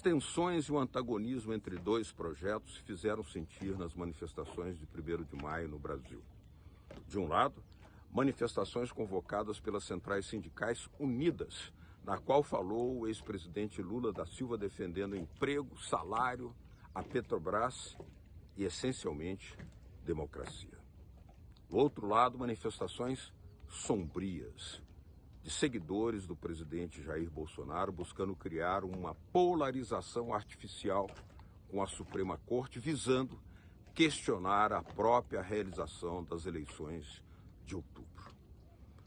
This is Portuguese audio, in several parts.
tensões e o antagonismo entre dois projetos se fizeram sentir nas manifestações de 1º de maio no Brasil. De um lado, manifestações convocadas pelas centrais sindicais unidas, na qual falou o ex-presidente Lula da Silva defendendo emprego, salário, a Petrobras e, essencialmente, democracia. Do outro lado, manifestações sombrias de seguidores do presidente Jair Bolsonaro buscando criar uma polarização artificial com a Suprema Corte, visando questionar a própria realização das eleições de outubro.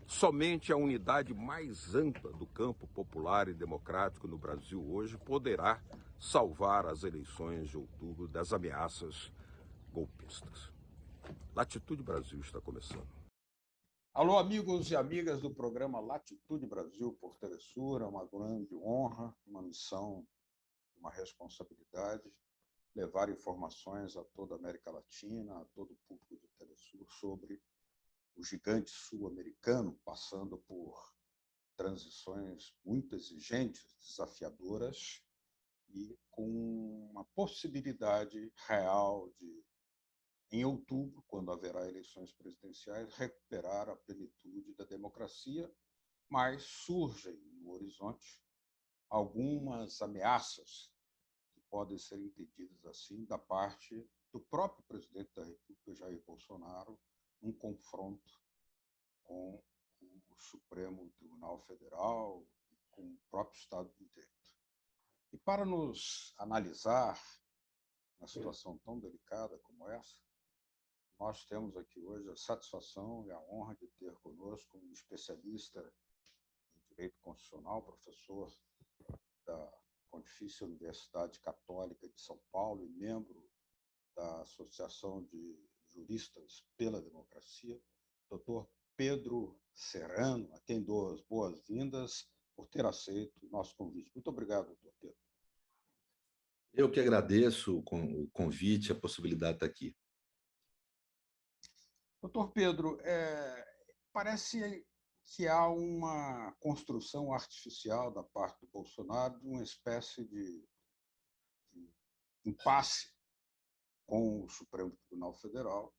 Somente a unidade mais ampla do campo popular e democrático no Brasil hoje poderá salvar as eleições de outubro das ameaças golpistas. Latitude Brasil está começando. Alô, amigos e amigas do programa Latitude Brasil por Telesur. É uma grande honra, uma missão, uma responsabilidade, levar informações a toda a América Latina, a todo o público de Telesur sobre o gigante sul-americano, passando por transições muito exigentes, desafiadoras e com uma possibilidade real de, em outubro, quando haverá eleições presidenciais, recuperar a plenitude da democracia, mas surgem no horizonte algumas ameaças que podem ser entendidas assim da parte do próprio presidente da República, Jair Bolsonaro, um confronto com o Supremo Tribunal Federal e com o próprio Estado de Direito. E para nos analisar uma situação tão delicada como essa, nós temos aqui hoje a satisfação e a honra de ter conosco um especialista em Direito Constitucional, professor da Pontifícia Universidade Católica de São Paulo e membro da Associação de Juristas pela Democracia, doutor Pedro Serrano, a quem dou as boas-vindas por ter aceito o nosso convite. Muito obrigado, doutor Pedro. Eu que agradeço o convite, a possibilidade de estar aqui. Doutor Pedro, parece que há uma construção artificial da parte do Bolsonaro de uma espécie de impasse com o Supremo Tribunal Federal,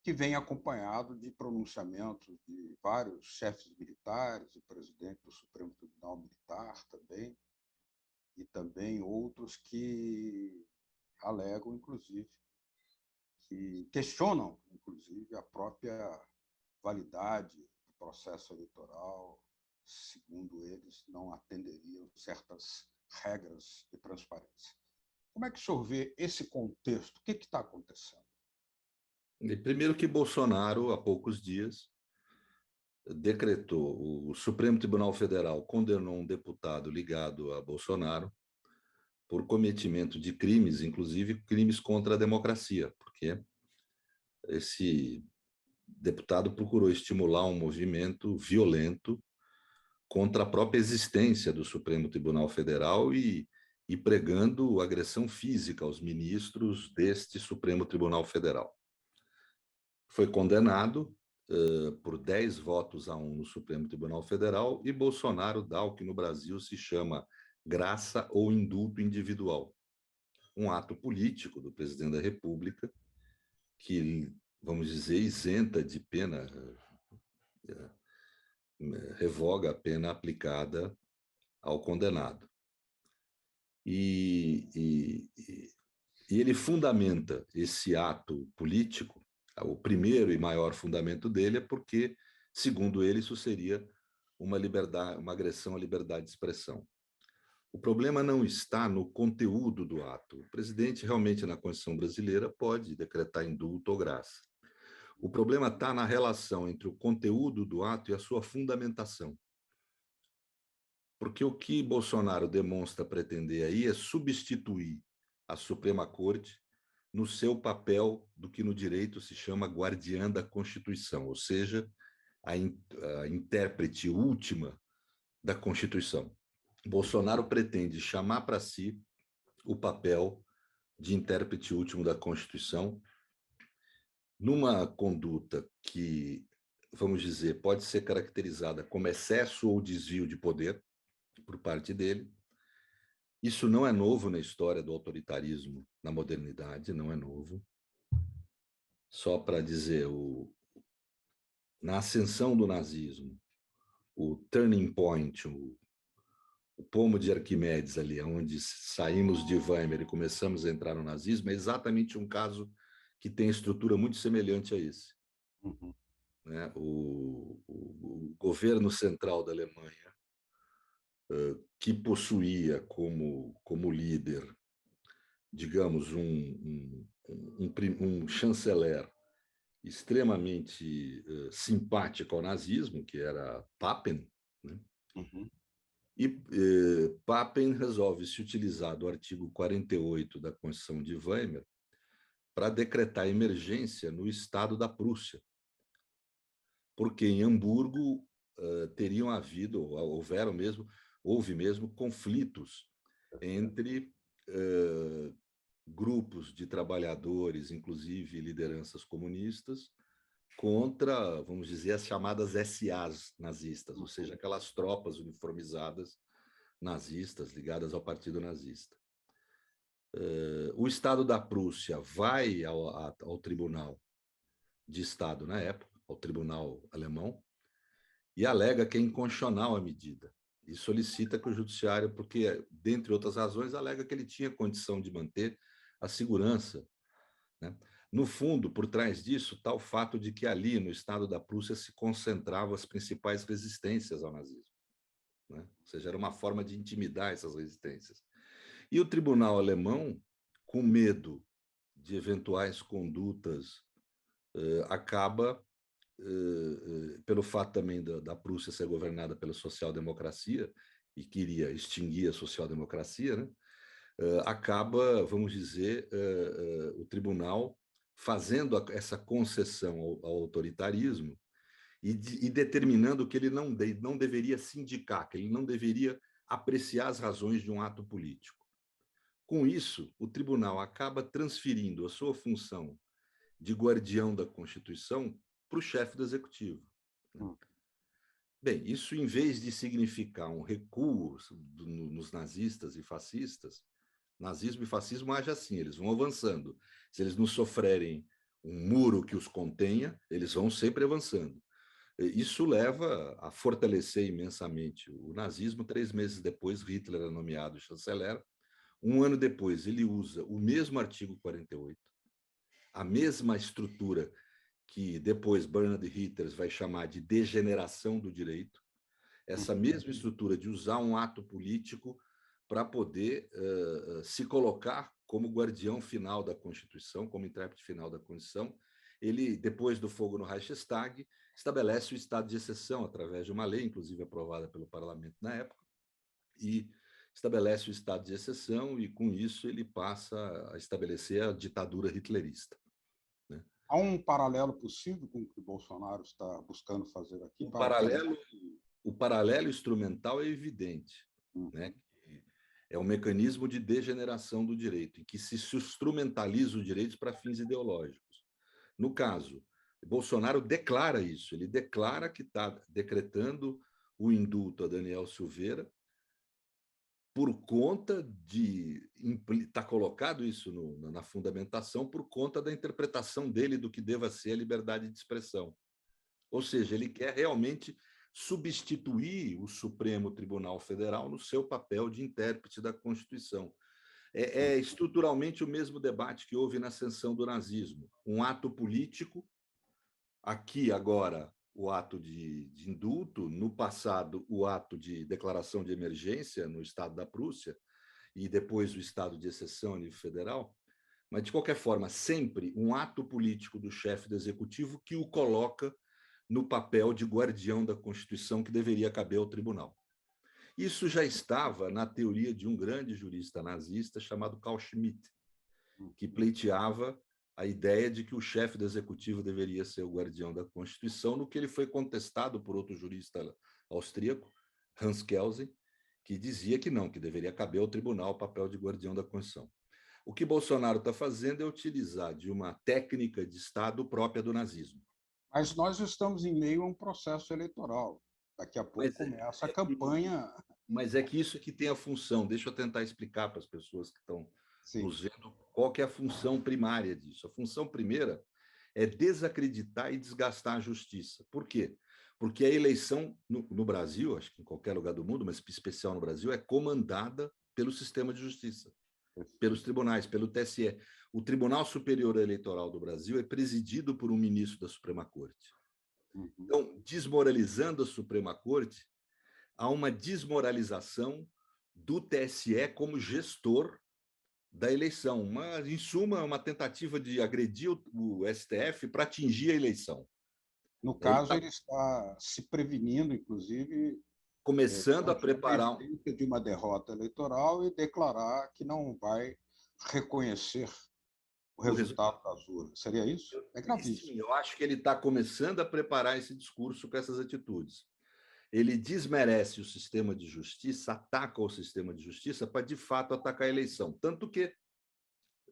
que vem acompanhado de pronunciamentos de vários chefes militares, o presidente do Supremo Tribunal Militar também, e também outros que alegam, inclusive, que questionam, inclusive, a própria validade do processo eleitoral, segundo eles, não atenderiam certas regras de transparência. Como é que o senhor vê esse contexto? O que está acontecendo? Primeiro que Bolsonaro, há poucos dias, decretou, o Supremo Tribunal Federal condenou um deputado ligado a Bolsonaro por cometimento de crimes, inclusive crimes contra a democracia, porque esse deputado procurou estimular um movimento violento contra a própria existência do Supremo Tribunal Federal e pregando agressão física aos ministros deste Supremo Tribunal Federal. Foi condenado por 10 votos a 1 no Supremo Tribunal Federal e Bolsonaro dá o que no Brasil se chama graça ou indulto individual, um ato político do presidente da República que, vamos dizer, isenta de pena, revoga a pena aplicada ao condenado. E ele fundamenta esse ato político, o primeiro e maior fundamento dele é porque, segundo ele, isso seria uma agressão à liberdade de expressão. O problema não está no conteúdo do ato. O presidente realmente, na Constituição brasileira, pode decretar indulto ou graça. O problema está na relação entre o conteúdo do ato e a sua fundamentação. Porque o que Bolsonaro demonstra pretender aí é substituir a Suprema Corte no seu papel do que no direito se chama guardiã da Constituição, ou seja, a intérprete última da Constituição. Bolsonaro pretende chamar para si o papel de intérprete último da Constituição numa conduta que, vamos dizer, pode ser caracterizada como excesso ou desvio de poder por parte dele, Isso não é novo na história do autoritarismo na modernidade, não é novo. Só para dizer, na ascensão do nazismo, o turning point, o pomo de Arquimedes ali, onde saímos de Weimar e começamos a entrar no nazismo, é exatamente um caso que tem estrutura muito semelhante a esse. Uhum. Né? O governo central da Alemanha, que possuía como líder, digamos, um chanceler extremamente simpático ao nazismo, que era Papen, né? Uhum. E Papen resolve se utilizar do artigo 48 da Constituição de Weimar para decretar emergência no estado da Prússia, porque em Hamburgo houve mesmo conflitos entre grupos de trabalhadores, inclusive lideranças comunistas, contra, vamos dizer, as chamadas SAs nazistas, ou seja, aquelas tropas uniformizadas nazistas ligadas ao Partido Nazista. O Estado da Prússia vai ao Tribunal de Estado na época, ao Tribunal Alemão, e alega que é inconstitucional a medida. E solicita que o judiciário, porque, dentre outras razões, alega que ele tinha condição de manter a segurança, né? No fundo, por trás disso, está o fato de que ali, no estado da Prússia, se concentravam as principais resistências ao nazismo, né? Ou seja, era uma forma de intimidar essas resistências. E o tribunal alemão, com medo de eventuais condutas, acaba, pelo fato também da Prússia ser governada pela social-democracia, e queria extinguir a social-democracia, né? Acaba, vamos dizer, o tribunal fazendo essa concessão ao autoritarismo e determinando que ele não deveria sindicar, que ele não deveria apreciar as razões de um ato político. Com isso, o tribunal acaba transferindo a sua função de guardião da Constituição para o chefe do executivo. Bem, isso, em vez de significar um recuo nos nazistas e fascistas, nazismo e fascismo agem assim, eles vão avançando. Se eles não sofrerem um muro que os contenha, eles vão sempre avançando. Isso leva a fortalecer imensamente o nazismo. 3 meses depois, Hitler é nomeado chanceler. 1 ano depois, ele usa o mesmo artigo 48, a mesma estrutura que depois Bernhard Ritters vai chamar de degeneração do direito, essa mesma estrutura de usar um ato político para poder se colocar como guardião final da Constituição, como intérprete final da Constituição. Ele, depois do fogo no Reichstag, estabelece o estado de exceção através de uma lei, inclusive aprovada pelo parlamento na época, e estabelece o estado de exceção, e com isso ele passa a estabelecer a ditadura hitlerista. Né? Há um paralelo possível com o que Bolsonaro está buscando fazer aqui? O paralelo instrumental é evidente, né? É um mecanismo de degeneração do direito, em que se instrumentaliza o direito para fins ideológicos. No caso, Bolsonaro declara isso, ele declara que está decretando o indulto a Daniel Silveira por conta de... Está colocado isso na fundamentação por conta da interpretação dele do que deva ser a liberdade de expressão. Ou seja, ele quer realmente substituir o Supremo Tribunal Federal no seu papel de intérprete da Constituição. É estruturalmente o mesmo debate que houve na ascensão do nazismo. Um ato político, aqui agora o ato de indulto, no passado o ato de declaração de emergência no estado da Prússia e depois o estado de exceção a nível federal, mas de qualquer forma sempre um ato político do chefe do executivo que o coloca no papel de guardião da Constituição que deveria caber ao tribunal. Isso já estava na teoria de um grande jurista nazista chamado Carl Schmitt, que pleiteava a ideia de que o chefe do executivo deveria ser o guardião da Constituição, no que ele foi contestado por outro jurista austríaco, Hans Kelsen, que dizia que não, que deveria caber ao tribunal o papel de guardião da Constituição. O que Bolsonaro está fazendo é utilizar de uma técnica de Estado própria do nazismo. Mas nós estamos em meio a um processo eleitoral. Daqui a pouco começa a campanha Mas é que isso que tem a função. Deixa eu tentar explicar para as pessoas que estão Sim. nos vendo qual que é a função primária disso. A função primeira é desacreditar e desgastar a justiça. Por quê? Porque a eleição no Brasil, acho que em qualquer lugar do mundo, mas em especial no Brasil, é comandada pelo sistema de justiça, pelos tribunais, pelo TSE. O Tribunal Superior Eleitoral do Brasil é presidido por um ministro da Suprema Corte. Então, desmoralizando a Suprema Corte, há uma desmoralização do TSE como gestor da eleição. Em suma, uma tentativa de agredir o STF para atingir a eleição. No caso, ele está se prevenindo, inclusive, começando a preparar de uma derrota eleitoral e declarar que não vai reconhecer o resultado das urnas. Seria isso? É gravíssimo. Sim, eu acho que ele está começando a preparar esse discurso com essas atitudes. Ele desmerece o sistema de justiça, ataca o sistema de justiça para, de fato, atacar a eleição. Tanto que,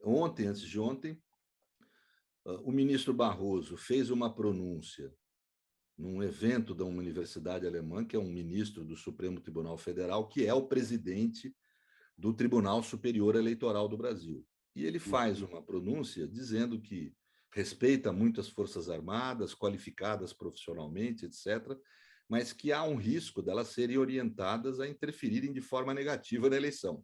antes de ontem, o ministro Barroso fez uma pronúncia num evento de uma universidade alemã, que é um ministro do Supremo Tribunal Federal, que é o presidente do Tribunal Superior Eleitoral do Brasil. E ele faz uma pronúncia dizendo que respeita muito as Forças Armadas, qualificadas profissionalmente, etc., mas que há um risco delas serem orientadas a interferirem de forma negativa na eleição.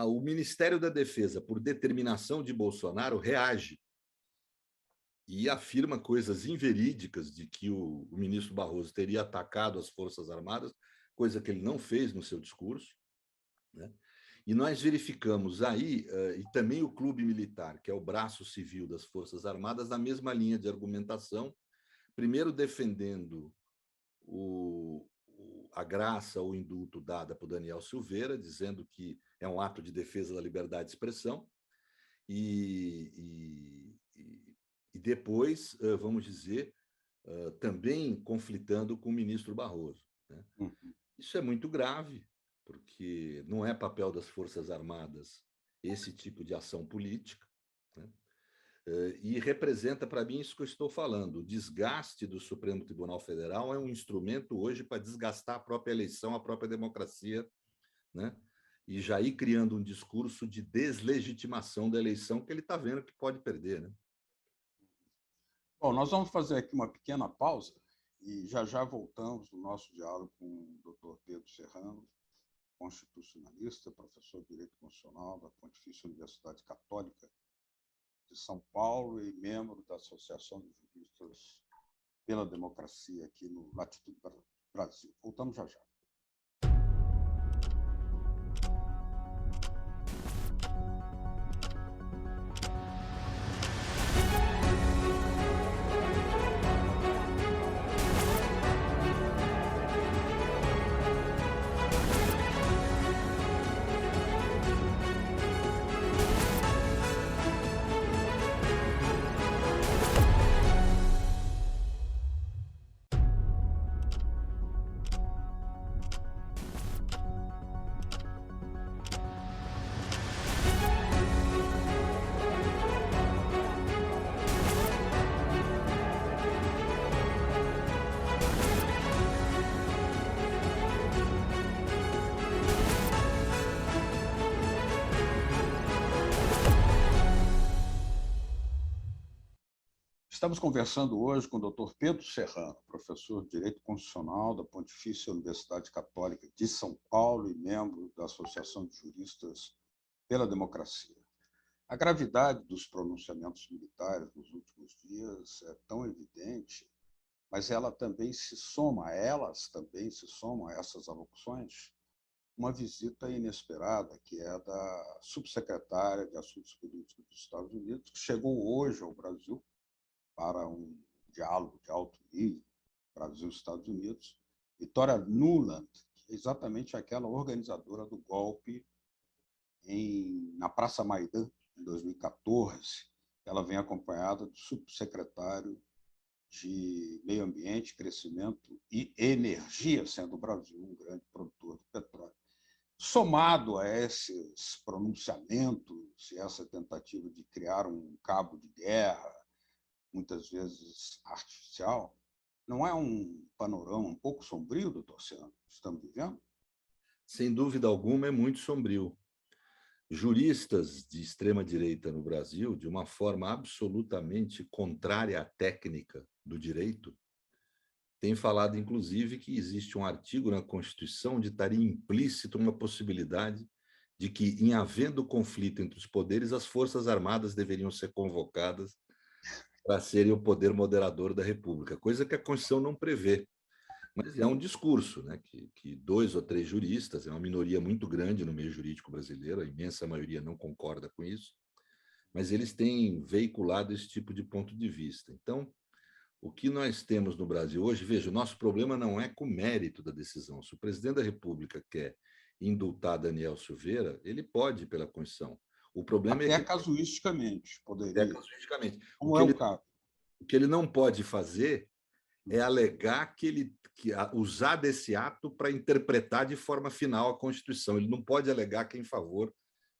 O Ministério da Defesa, por determinação de Bolsonaro, reage e afirma coisas inverídicas de que o ministro Barroso teria atacado as Forças Armadas, coisa que ele não fez no seu discurso, né? E nós verificamos aí, e também o Clube Militar, que é o braço civil das Forças Armadas, na mesma linha de argumentação, primeiro defendendo a graça ou indulto dada por Daniel Silveira, dizendo que é um ato de defesa da liberdade de expressão, e depois, vamos dizer, também conflitando com o ministro Barroso, né? Isso é muito grave, porque não é papel das Forças Armadas esse tipo de ação política, né? E representa, para mim, isso que eu estou falando. O desgaste do Supremo Tribunal Federal é um instrumento hoje para desgastar a própria eleição, a própria democracia, né? E já ir criando um discurso de deslegitimação da eleição que ele está vendo que pode perder, né? Bom, nós vamos fazer aqui uma pequena pausa e já voltamos no nosso diálogo com o Dr. Pedro Serrano, constitucionalista, professor de Direito Constitucional da Pontifícia Universidade Católica de São Paulo e membro da Associação de Juristas pela Democracia aqui no Latitude Brasil. Voltamos já. Estamos conversando hoje com o Dr. Pedro Serrano, professor de Direito Constitucional da Pontifícia Universidade Católica de São Paulo e membro da Associação de Juristas pela Democracia. A gravidade dos pronunciamentos militares nos últimos dias é tão evidente, mas elas também se somam a essas alocuções, uma visita inesperada, que é da subsecretária de Assuntos Políticos dos Estados Unidos, que chegou hoje ao Brasil para um diálogo de alto nível, Brasil e Estados Unidos, Victoria Nuland, exatamente aquela organizadora do golpe na Praça Maidan, em 2014. Ela vem acompanhada do subsecretário de Meio Ambiente, Crescimento e Energia, sendo o Brasil um grande produtor de petróleo. Somado a esses pronunciamentos e essa tentativa de criar um cabo de guerra, muitas vezes artificial, Não é um panorama um pouco sombrio, doutor Oceano, que estamos vivendo? Sem dúvida alguma, é muito sombrio. Juristas de extrema-direita no Brasil, de uma forma absolutamente contrária à técnica do direito, têm falado, inclusive, que existe um artigo na Constituição onde estaria implícito uma possibilidade de que, em havendo conflito entre os poderes, as Forças Armadas deveriam ser convocadas para serem o poder moderador da República, coisa que a Constituição não prevê. Mas é um discurso, né, que 2 ou 3 juristas, é uma minoria muito grande no meio jurídico brasileiro, a imensa maioria não concorda com isso, mas eles têm veiculado esse tipo de ponto de vista. Então, o que nós temos no Brasil hoje, veja, o nosso problema não é com o mérito da decisão. Se o presidente da República quer indultar Daniel Silveira, ele pode pela Constituição. O problema é Até que casuisticamente até poderia. casuisticamente. Como é o caso? O que ele não pode fazer é alegar usar desse ato para interpretar de forma final a Constituição. Ele não pode alegar que é em favor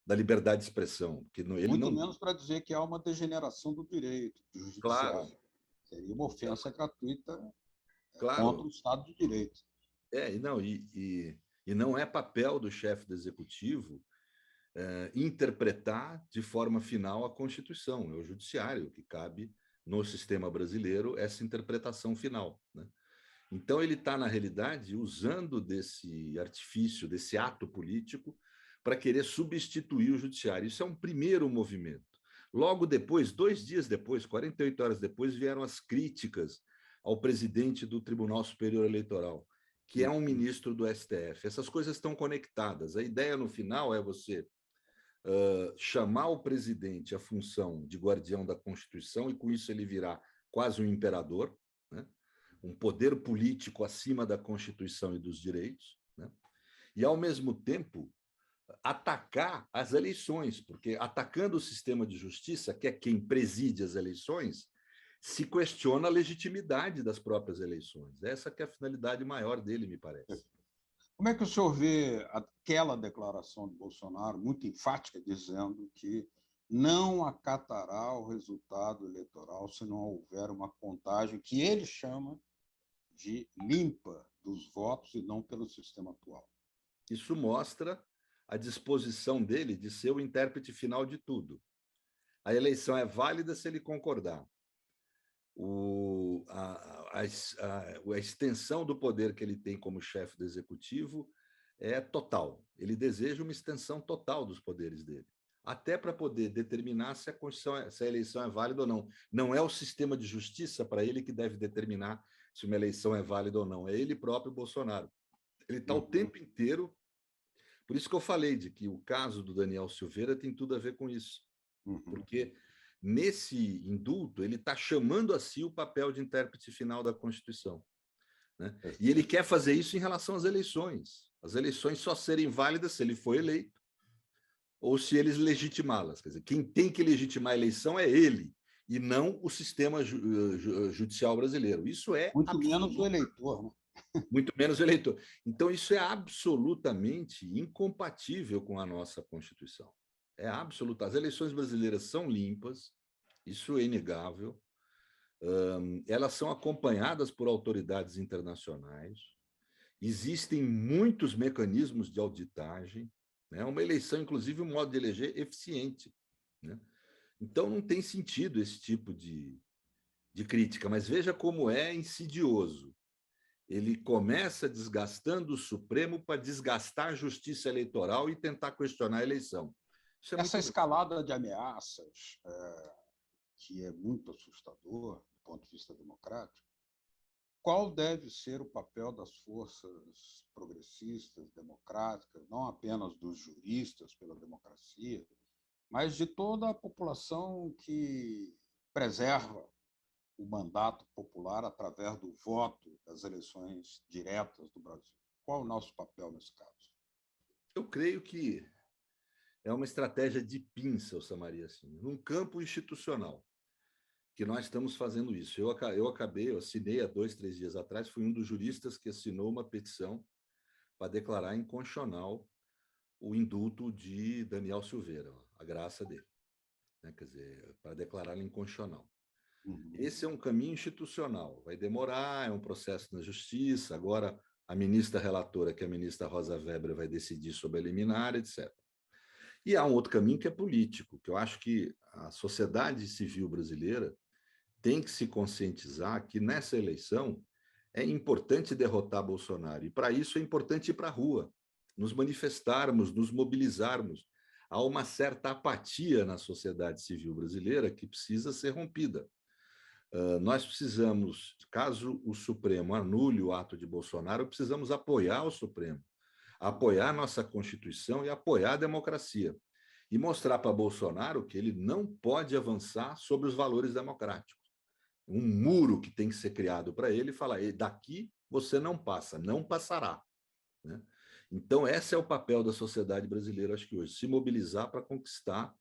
da liberdade de expressão, porque ele Muito não. menos para dizer que há uma degeneração do direito, do Claro, judiciário. Seria uma ofensa gratuita contra o claro. Estado de Direito. E não é papel do chefe do executivo interpretar de forma final a Constituição. É o judiciário que cabe no sistema brasileiro essa interpretação final, né? Então, ele está, na realidade, usando desse artifício, desse ato político, para querer substituir o judiciário. Isso é um primeiro movimento. Logo depois, 2 dias depois, 48 horas depois, vieram as críticas ao presidente do Tribunal Superior Eleitoral, que é um ministro do STF. Essas coisas estão conectadas. A ideia, no final, é você chamar o presidente à função de guardião da Constituição, e com isso ele virar quase um imperador, né? Um poder político acima da Constituição e dos direitos, né? E, ao mesmo tempo, atacar as eleições, porque atacando o sistema de justiça, que é quem preside as eleições, se questiona a legitimidade das próprias eleições. Essa que é a finalidade maior dele, me parece. Como é que o senhor vê aquela declaração de Bolsonaro, muito enfática, dizendo que não acatará o resultado eleitoral se não houver uma contagem que ele chama de limpa dos votos e não pelo sistema atual? Isso mostra a disposição dele de ser o intérprete final de tudo. A eleição é válida se ele concordar. A extensão do poder que ele tem como chefe do executivo é total. Ele deseja uma extensão total dos poderes dele, até para poder determinar se a eleição é válida ou não. Não é o sistema de justiça para ele que deve determinar se uma eleição é válida ou não. É ele próprio, Bolsonaro. Ele está o tempo inteiro. Por isso que eu falei de que o caso do Daniel Silveira tem tudo a ver com isso. Porque nesse indulto, ele está chamando a si o papel de intérprete final da Constituição, né? E ele quer fazer isso em relação às eleições. As eleições só serem válidas se ele for eleito ou se eles legitimá-las. Quer dizer, quem tem que legitimar a eleição é ele, e não o sistema judicial brasileiro. Isso é muito menos o eleitor, né? Muito menos o eleitor. Então, isso é absolutamente incompatível com a nossa Constituição. É absoluto. As eleições brasileiras são limpas, isso é inegável. Elas são acompanhadas por autoridades internacionais. Existem muitos mecanismos de auditagem, né? Uma eleição, inclusive, um modo de eleger eficiente, né? Então, não tem sentido esse tipo de crítica, mas veja como é insidioso. Ele começa desgastando o Supremo para desgastar a justiça eleitoral e tentar questionar a eleição. Essa escalada de ameaças, que é muito assustador do ponto de vista democrático, qual deve ser o papel das forças progressistas, democráticas, não apenas dos juristas pela democracia, mas de toda a população que preserva o mandato popular através do voto das eleições diretas do Brasil? Qual é o nosso papel nesse caso? Eu creio que é uma estratégia de pinça, Samaria, assim, num campo institucional, que nós estamos fazendo isso. Eu assinei há 2, 3 dias atrás, fui um dos juristas que assinou uma petição para declarar inconstitucional o indulto de Daniel Silveira, a graça dele, né? Quer dizer, para declará-lo inconstitucional. Esse é um caminho institucional. Vai demorar, é um processo na justiça. Agora, a ministra relatora, que é a ministra Rosa Weber, vai decidir sobre a liminar, etc. E há um outro caminho que é político, que eu acho que a sociedade civil brasileira tem que se conscientizar que nessa eleição é importante derrotar Bolsonaro. E para isso é importante ir para a rua, nos manifestarmos, nos mobilizarmos. Há uma certa apatia na sociedade civil brasileira que precisa ser rompida. Nós precisamos, caso o Supremo anule o ato de Bolsonaro, precisamos apoiar o Supremo, apoiar a nossa Constituição e apoiar a democracia. E mostrar para Bolsonaro que ele não pode avançar sobre os valores democráticos. Um muro que tem que ser criado para ele e falar: daqui você não passa, não passará. Né? Então, esse é o papel da sociedade brasileira, acho que hoje, se mobilizar para conquistar,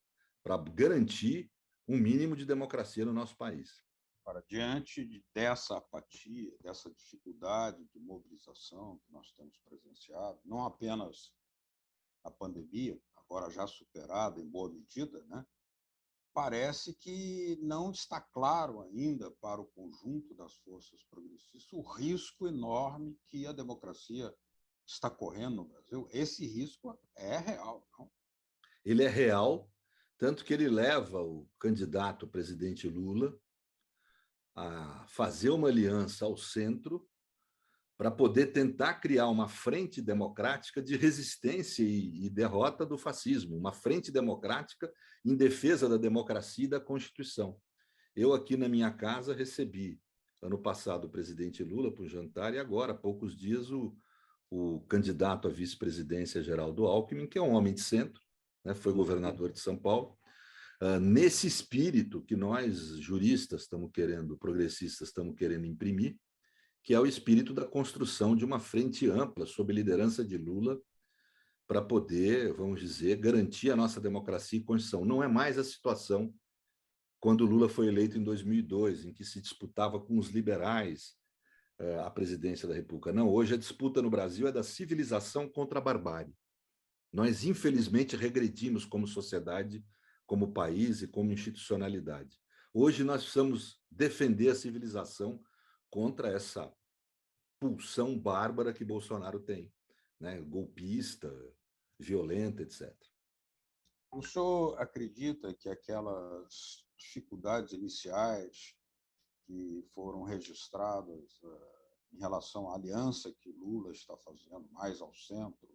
para garantir um mínimo de democracia no nosso país. Para diante dessa apatia, dessa dificuldade de mobilização que nós temos presenciado, não apenas a pandemia, agora já superada em boa medida, né? Parece que não está claro ainda para o conjunto das forças progressistas o risco enorme que a democracia está correndo no Brasil. Esse risco é real, não? Ele é real, tanto que ele leva o candidato presidente Lula a fazer uma aliança ao centro para poder tentar criar uma frente democrática de resistência e derrota do fascismo, uma frente democrática em defesa da democracia e da Constituição. Eu aqui na minha casa recebi, ano passado, o presidente Lula para um jantar e agora, há poucos dias, o candidato à vice-presidência Geraldo Alckmin, que é um homem de centro, né, foi governador de São Paulo, nesse espírito que nós, juristas, estamos querendo, progressistas, estamos querendo imprimir, que é o espírito da construção de uma frente ampla sob liderança de Lula para poder, vamos dizer, garantir a nossa democracia e Constituição. Não é mais a situação quando Lula foi eleito em 2002, em que se disputava com os liberais a presidência da República. Não, hoje a disputa no Brasil é da civilização contra a barbárie. Nós, infelizmente, regredimos como sociedade, como país e como institucionalidade. Hoje nós precisamos defender a civilização contra essa pulsão bárbara que Bolsonaro tem, né? Golpista, violenta, etc. O senhor acredita que aquelas dificuldades iniciais que foram registradas em relação à aliança que Lula está fazendo mais ao centro,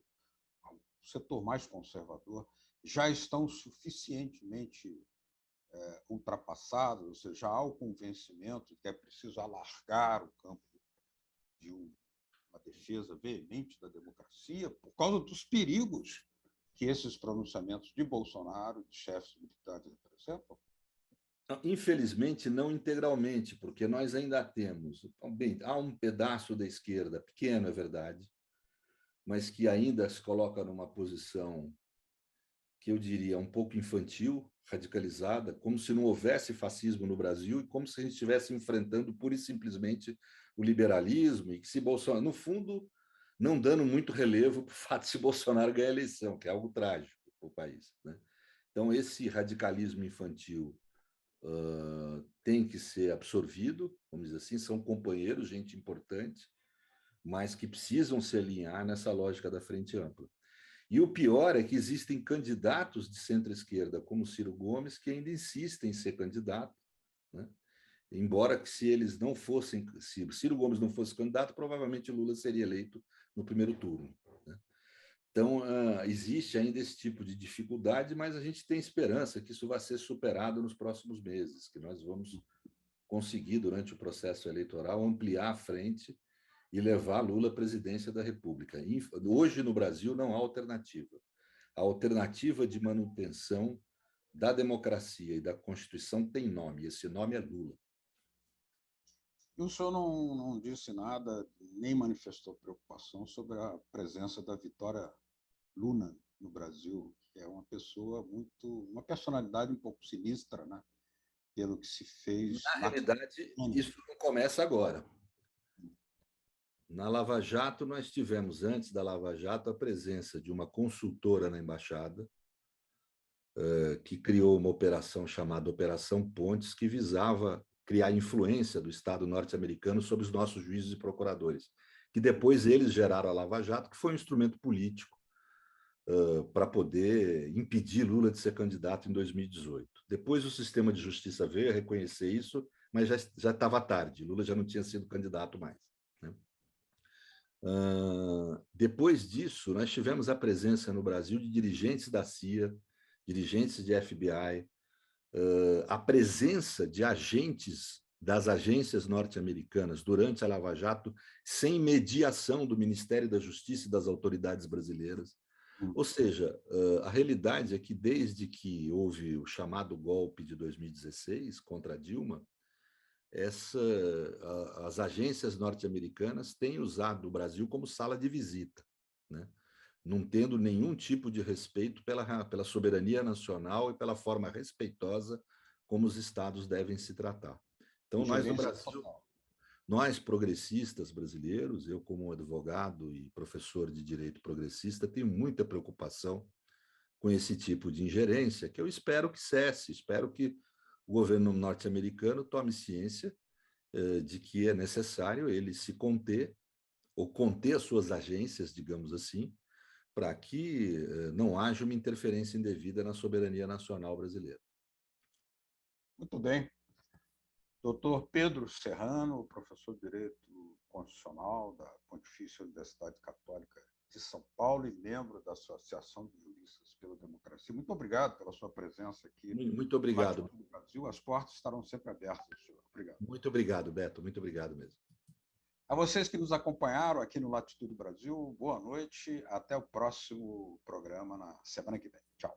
ao setor mais conservador, já estão suficientemente ultrapassadas, ou seja, já há o convencimento de que é preciso alargar o campo de uma defesa veemente da democracia por causa dos perigos que esses pronunciamentos de Bolsonaro e de chefes militares representam? Infelizmente, não integralmente, porque nós ainda temos, bem, há um pedaço da esquerda, pequeno, é verdade, mas que ainda se coloca numa posição que eu diria um pouco infantil, radicalizada, como se não houvesse fascismo no Brasil e como se a gente estivesse enfrentando pura e simplesmente o liberalismo e que se Bolsonaro, no fundo, não dando muito relevo para o fato de se Bolsonaro ganhar a eleição, que é algo trágico para o país, né? Então, esse radicalismo infantil tem que ser absorvido, vamos dizer assim, são companheiros, gente importante, mas que precisam se alinhar nessa lógica da frente ampla. E o pior é que existem candidatos de centro-esquerda, como Ciro Gomes, que ainda insistem em ser candidato, né? Embora que se eles não fossem, se Ciro Gomes não fosse candidato, provavelmente Lula seria eleito no primeiro turno, né? Então, existe ainda esse tipo de dificuldade, mas a gente tem esperança que isso vai ser superado nos próximos meses, que nós vamos conseguir, durante o processo eleitoral, ampliar a frente e levar Lula à presidência da República. Hoje, no Brasil, não há alternativa. A alternativa de manutenção da democracia e da Constituição tem nome, esse nome é Lula. E o senhor não disse nada, nem manifestou preocupação sobre a presença da Vitória Luna no Brasil, que é uma pessoa uma personalidade um pouco sinistra, né? Pelo que se fez. Na realidade, isso não começa agora. Na Lava Jato, nós tivemos, antes da Lava Jato, a presença de uma consultora na embaixada, que criou uma operação chamada Operação Pontes, que visava criar influência do Estado norte-americano sobre os nossos juízes e procuradores, que depois eles geraram a Lava Jato, que foi um instrumento político para poder impedir Lula de ser candidato em 2018. Depois o sistema de justiça veio a reconhecer isso, mas já estava tarde, Lula já não tinha sido candidato mais. Né? Depois disso, nós tivemos a presença no Brasil de dirigentes da CIA, dirigentes de FBI, a presença de agentes das agências norte-americanas durante a Lava Jato, sem mediação do Ministério da Justiça e das autoridades brasileiras. Ou seja, a realidade é que desde que houve o chamado golpe de 2016 contra Dilma, as agências norte-americanas têm usado o Brasil como sala de visita, né? Não tendo nenhum tipo de respeito pela soberania nacional e pela forma respeitosa como os estados devem se tratar. Então, nós no Brasil, nós progressistas brasileiros, eu como advogado e professor de direito progressista, tenho muita preocupação com esse tipo de ingerência, que eu espero que cesse, espero que o governo norte-americano tome ciência de que é necessário ele se conter, ou conter as suas agências, digamos assim, para que não haja uma interferência indevida na soberania nacional brasileira. Muito bem. Doutor Pedro Serrano, professor de Direito Constitucional da Pontifícia Universidade Católica de São Paulo e membro da Associação de Juristas pela Democracia. Muito obrigado pela sua presença aqui. Muito obrigado. No Brasil, as portas estarão sempre abertas, senhor. Obrigado. Muito obrigado, Beto. Muito obrigado mesmo. A vocês que nos acompanharam aqui no Latitude Brasil, boa noite. Até o próximo programa na semana que vem. Tchau.